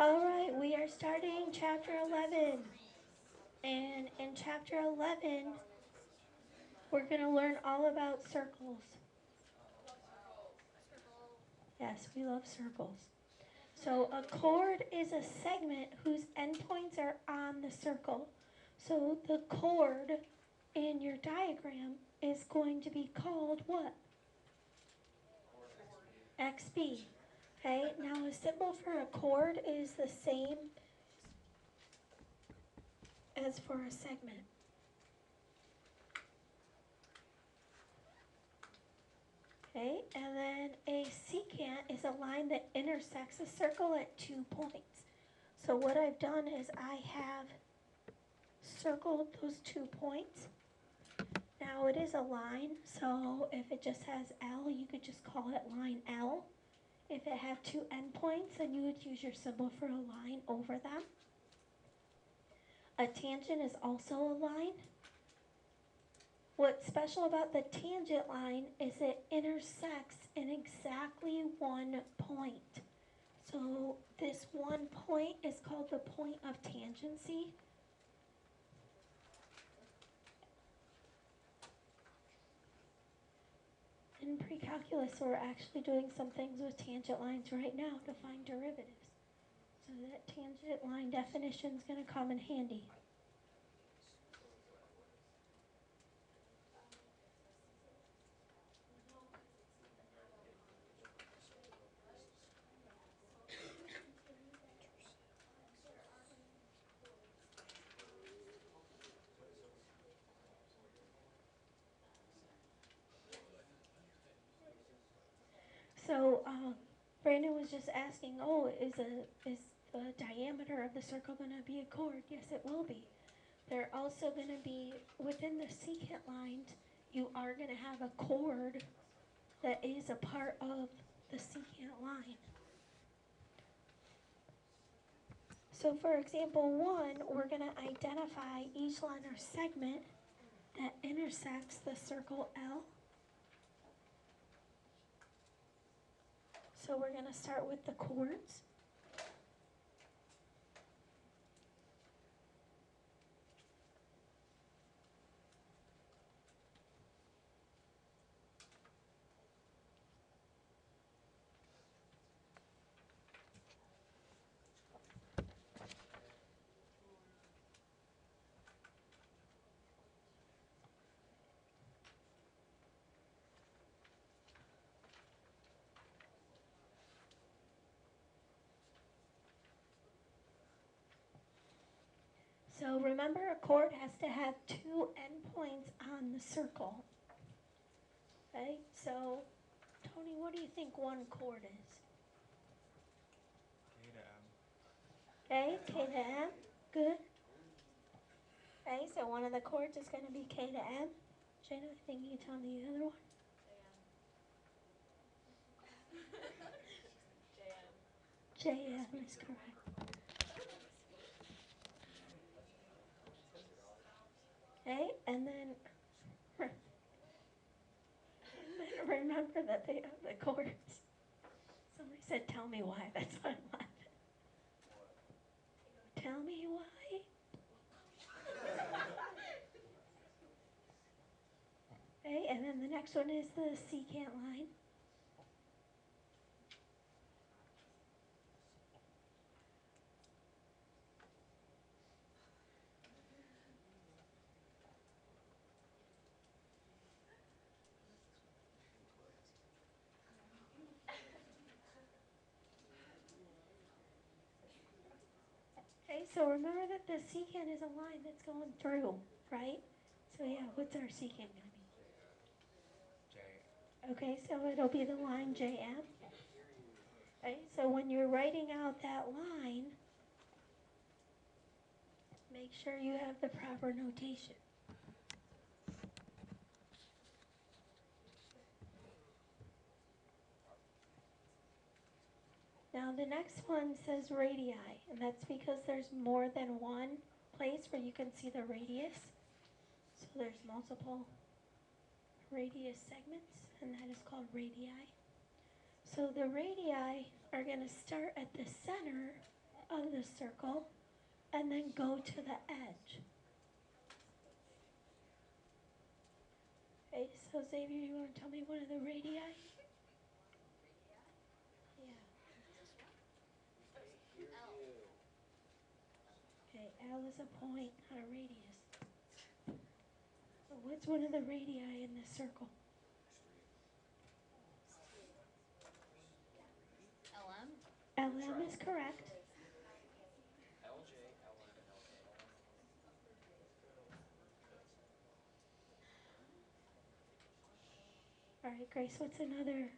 All right, we are starting chapter 11. And in chapter 11, we're going to learn all about circles. Yes, we love circles. So a chord is a segment whose endpoints are on the circle. So the chord in your diagram is going to be called what? XB. Okay, now a symbol for a chord is the same as for a segment. Okay, and then a secant is a line that intersects a circle at 2 points. So what I've done is I have circled those 2 points. Now it is a line, so if it just has L, you could just call it line L. If it had 2 endpoints, then you would use your symbol for a line over them. A tangent is also a line. What's special about the tangent line is it intersects in exactly 1 point. So this 1 point is called the point of tangency. In pre-calculus, we're actually doing some things with tangent lines right now to find derivatives. So that tangent line definition is going to come in handy. So Brandon was just asking, is the diameter of the circle going to be a chord? Yes, it will be. They're also going to be, within the secant lines, you are going to have a chord that is a part of the secant line. So for example 1, we're going to identify each line or segment that intersects the circle L. So we're going to start with the chords. So remember, a chord has to have 2 endpoints on the circle. Okay, so Tony, what do you think 1 chord is? K to M. Okay, K to M, good. Okay, so one of the chords is going to be K to M. Jana, I think you tell me the other one. JM is correct. Okay, and then remember that they have the chords. Somebody said, tell me why. That's why I'm laughing. Tell me why. Okay, and then the next one is the secant line. Okay, so remember that the secant is a line that's going through, right? So yeah, what's our secant going to be? J. Okay, so it'll be the line JM. Okay, so when you're writing out that line, make sure you have the proper notation. Now the next one says radii, and that's because there's more than one place where you can see the radius. So there's multiple radius segments, and that is called radii. So the radii are going to start at the center of the circle and then go to the edge. Okay, so Xavier, you want to tell me one of the radii? Yeah. Okay, L is a point, not a radius. So what's one of the radii in this circle? LM is correct. All right, Grace, what's another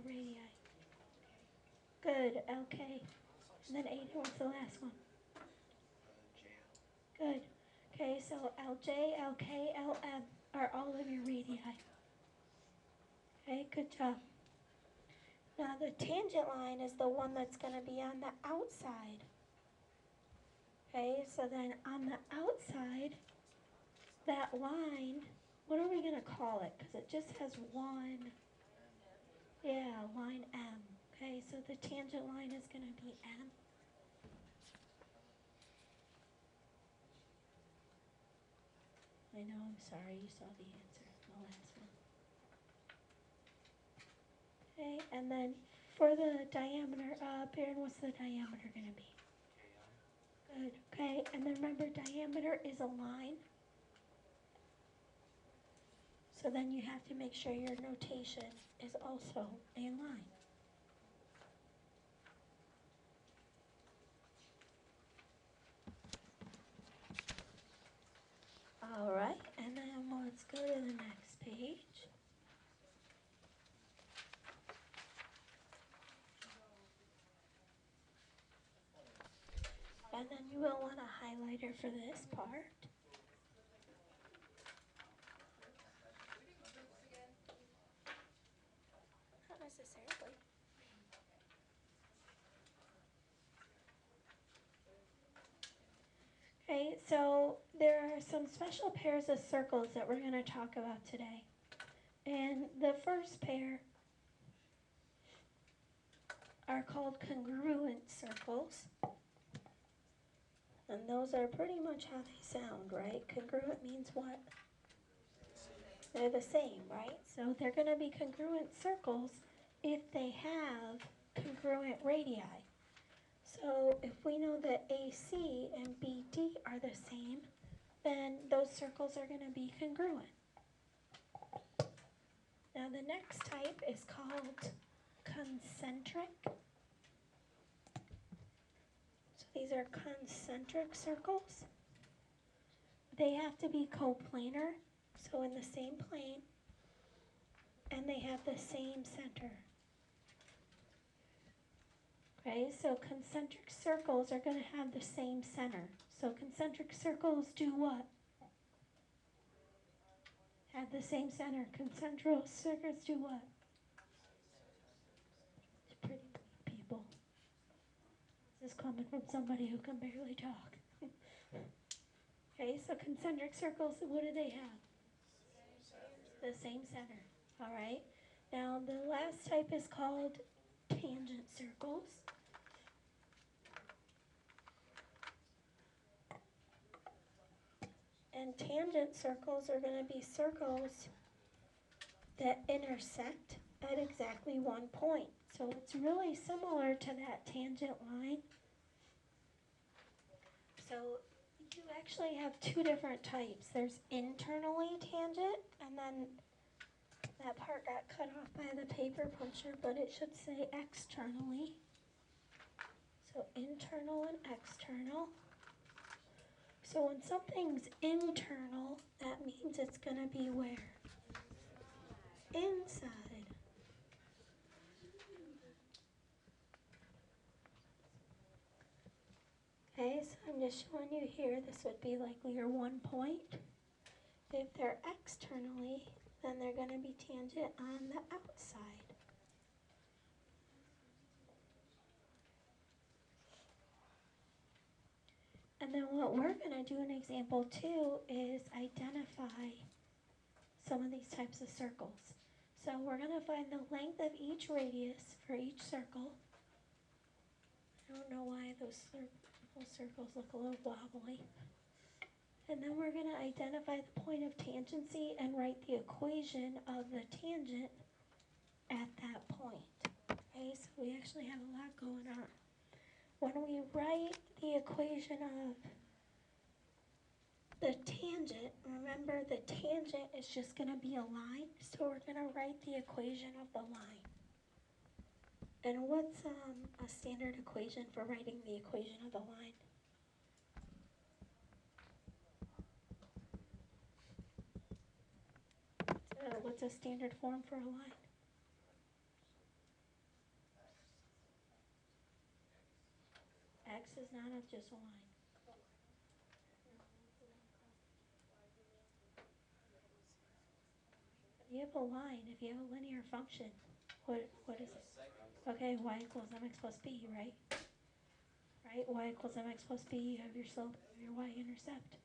radii? Good, LK. And then Aiden, what's the last one? Good. Okay, so LJ, LK, LM are all of your radii. Okay, good job. Now the tangent line is the one that's going to be on the outside. Okay, so then on the outside, that line, what are we going to call it? Because it just has one, line M. Okay, so the tangent line is going to be M. I know, I'm sorry, you saw the answer, the last one. Okay, and then for the diameter, Baron, what's the diameter going to be? Good, okay, and then remember diameter is a line. So then you have to make sure your notation is also a line. All right, and then let's go to the next page. And then you will want a highlighter for this part. Not necessarily. Okay, so there are some special pairs of circles that we're going to talk about today. And the first pair are called congruent circles. And those are pretty much how they sound, right? Congruent means what? They're the same, right? So they're going to be congruent circles if they have congruent radii. So if we know that AC and BD are the same, then those circles are going to be congruent. Now the next type is called concentric. So these are concentric circles. They have to be coplanar, so in the same plane, and they have the same center. Okay, so concentric circles are going to have the same center. So concentric circles do what? Have the same center. Concentric circles do what? Pretty people. This is coming from somebody who can barely talk. Okay, so concentric circles, what do they have? The same center. All right. Now the last type is called tangent circles. And tangent circles are going to be circles that intersect at exactly one point. So it's really similar to that tangent line. So you actually have two different types. There's internally tangent, and then that part got cut off by the paper puncher, but it should say externally. So internal and external. So when something's internal, that means it's going to be where? Inside. Okay, so I'm just showing you here, this would be like your 1 point. If they're externally, then they're going to be tangent on the outside. And then what we're going to do in example 2 is identify some of these types of circles. So we're going to find the length of each radius for each circle. I don't know why those circles look a little wobbly. And then we're going to identify the point of tangency and write the equation of the tangent at that point. Okay, so we actually have a lot going on. When we write the equation of the tangent, remember the tangent is just going to be a line, so we're going to write the equation of the line. And what's a standard equation for writing the equation of the line? What's a standard form for a line? X is not just a line. If you have a line, if you have a linear function, what is it? Okay, y equals mx plus b, right? Right, y equals mx plus b, you have your slope, you have your y-intercept.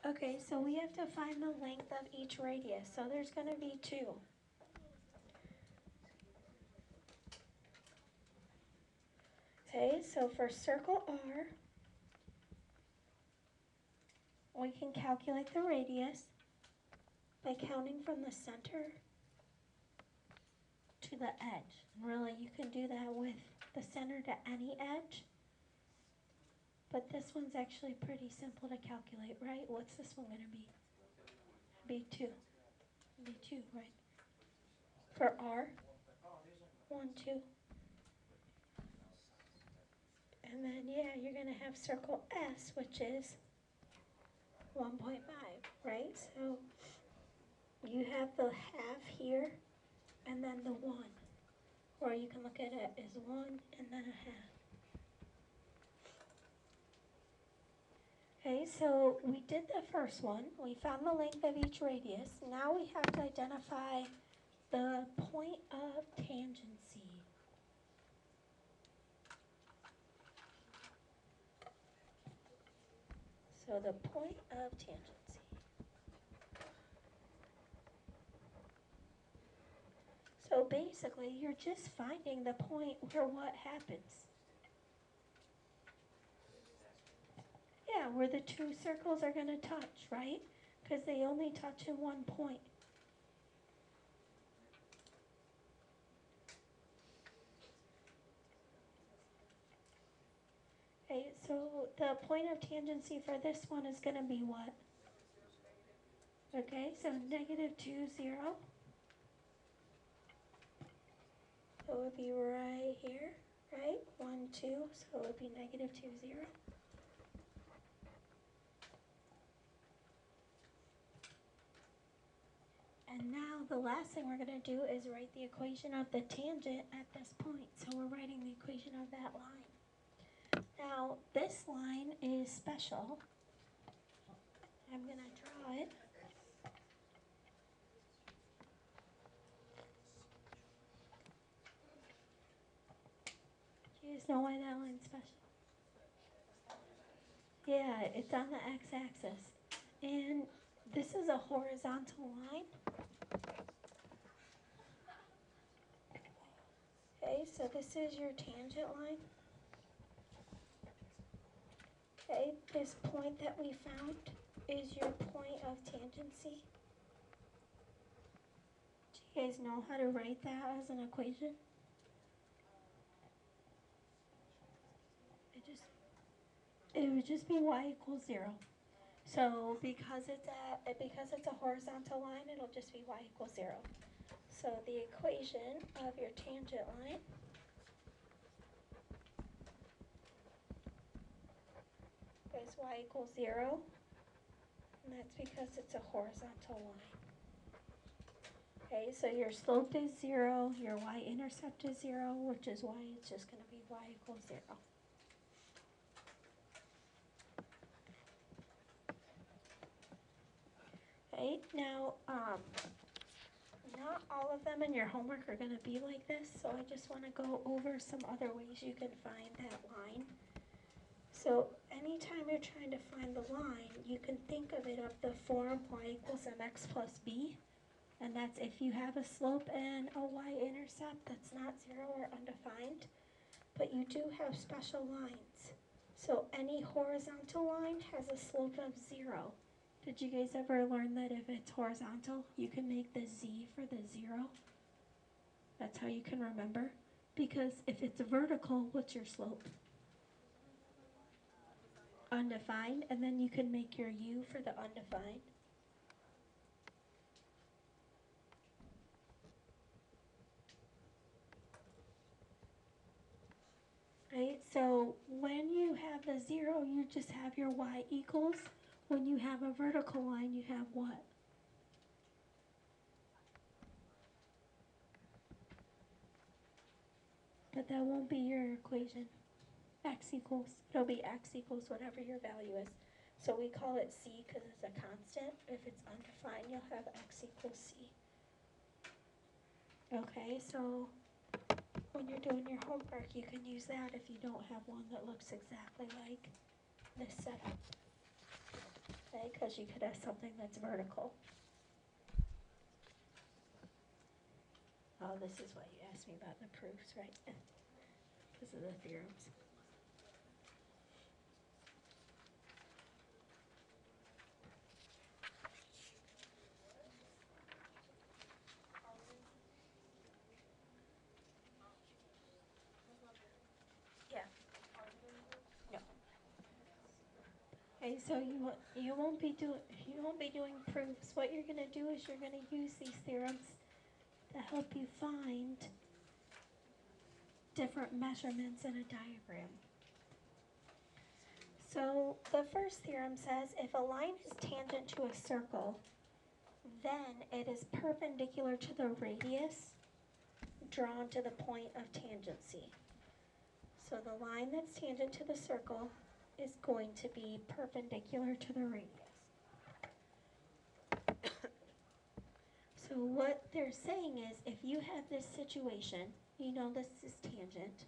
Okay, so we have to find the length of each radius. So there's going to be 2. Okay, so for circle R, we can calculate the radius by counting from the center to the edge. And really, you can do that with the center to any edge. But this one's actually pretty simple to calculate, right? What's this one going to be? Be 2. Be 2, right? For R, 1, 2. And then, yeah, you're going to have circle S, which is 1.5, right? So you have the half here, and then the 1. Or you can look at it as 1 and then a half. Okay, so we did the first one. We found the length of each radius. Now we have to identify the point of tangency. So the point of tangency. So basically, you're just finding the point where what happens. Yeah, where the 2 circles are going to touch, right? Because they only touch in one point. Okay, so the point of tangency for this one is going to be what? Okay, so -2, 0. So it would be right here, right? 1, 2, so it would be -2, 0. And now the last thing we're going to do is write the equation of the tangent at this point. So we're writing the equation of that line. Now, this line is special. I'm going to draw it. Do you guys know why that line's special? Yeah, it's on the x-axis. And this is a horizontal line. Okay, so this is your tangent line. Okay, this point that we found is your point of tangency. Do you guys know how to write that as an equation? It would just be y equals 0. So because it's a horizontal line, it'll just be y equals 0. So the equation of your tangent line is y equals 0, and that's because it's a horizontal line. Okay, so your slope is 0, your y-intercept is 0, which is why it's just going to be y equals 0. Okay, now, not all of them in your homework are going to be like this, so I just want to go over some other ways you can find that line. So anytime you're trying to find the line, you can think of it of the form y equals mx plus b. And that's if you have a slope and a y-intercept that's not 0 or undefined, but you do have special lines. So any horizontal line has a slope of 0. Did you guys ever learn that if it's horizontal, you can make the z for the 0? That's how you can remember. Because if it's vertical, what's your slope? Undefined, and then you can make your u for the undefined. Right, so when you have the 0, you just have your y equals. When you have a vertical line, you have what? But that won't be your equation. X equals, it'll be x equals whatever your value is. So we call it c because it's a constant. If it's undefined, you'll have x equals c. Okay, so when you're doing your homework, you can use that if you don't have one that looks exactly like this setup. Okay, because you could have something that's vertical. Oh, this is why you asked me about the proofs, right? Because of the theorems. Yeah. No. Okay, so you won't be doing proofs. What you're gonna do is you're gonna use these theorems to help you find different measurements in a diagram. So the first theorem says if a line is tangent to a circle, then it is perpendicular to the radius drawn to the point of tangency. So the line that's tangent to the circle is going to be perpendicular to the radius. So what they're saying is if you have this situation, you know this is tangent,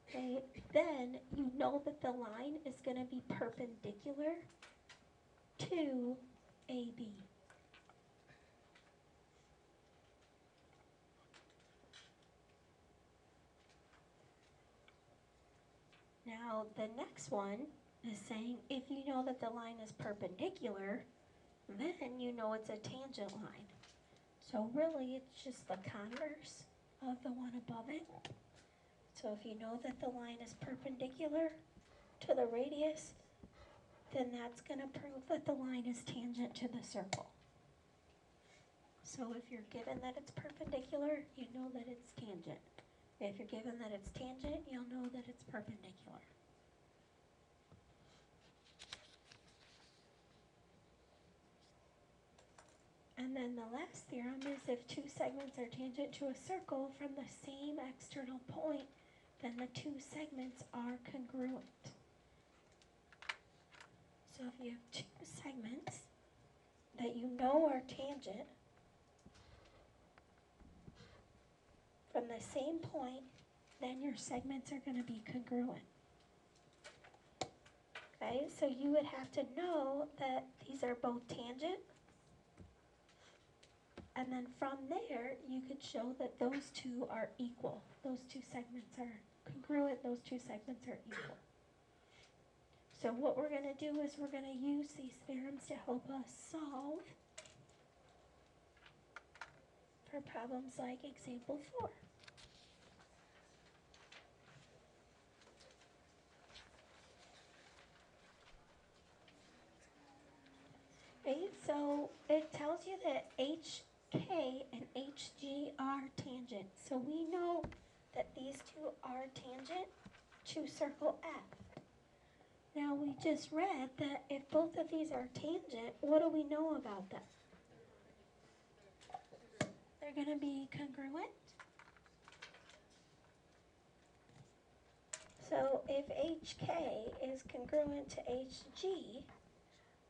okay, then you know that the line is going to be perpendicular to AB. Now the next one is saying if you know that the line is perpendicular, then you know it's a tangent line. So really it's just the converse of the one above it. So if you know that the line is perpendicular to the radius, then that's going to prove that the line is tangent to the circle. So if you're given that it's perpendicular, you know that it's tangent. If you're given that it's tangent, you'll know that it's perpendicular. And then the last theorem is if two segments are tangent to a circle from the same external point, then the two segments are congruent. So if you have two segments that you know are tangent from the same point, then your segments are going to be congruent. Okay, so you would have to know that these are both tangent, and then from there you could show that those two are equal. Those two segments are congruent, those two segments are equal. So what we're going to do is we're going to use these theorems to help us solve for problems like example 4. Okay, so it tells you that HK and HG are tangent. So we know that these two are tangent to circle F. Now we just read that if both of these are tangent, what do we know about them? They're going to be congruent. So if HK is congruent to HG,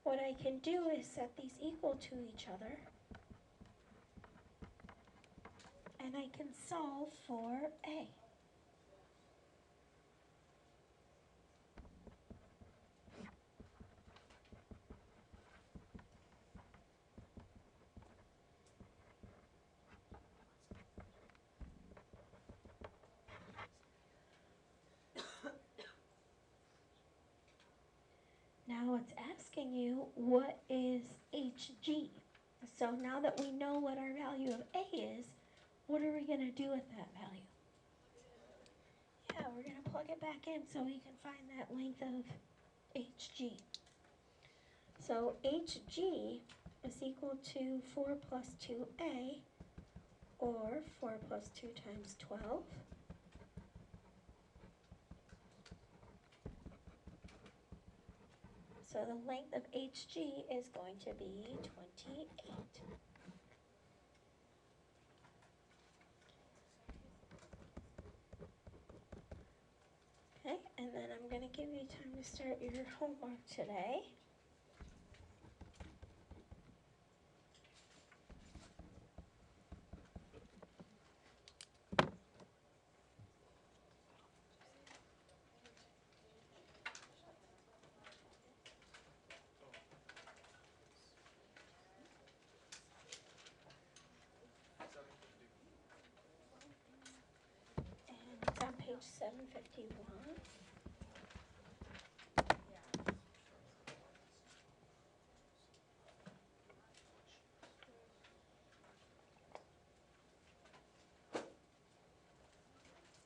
what I can do is set these equal to each other, and I can solve for A. asking you, what is HG? So now that we know what our value of A is, what are we going to do with that value? Yeah, we're going to plug it back in so we can find that length of HG. So HG is equal to 4 plus 2A, or 4 plus 2 times 12. So the length of HG is going to be 28. Okay, and then I'm going to give you time to start your homework today. And it's on page 751.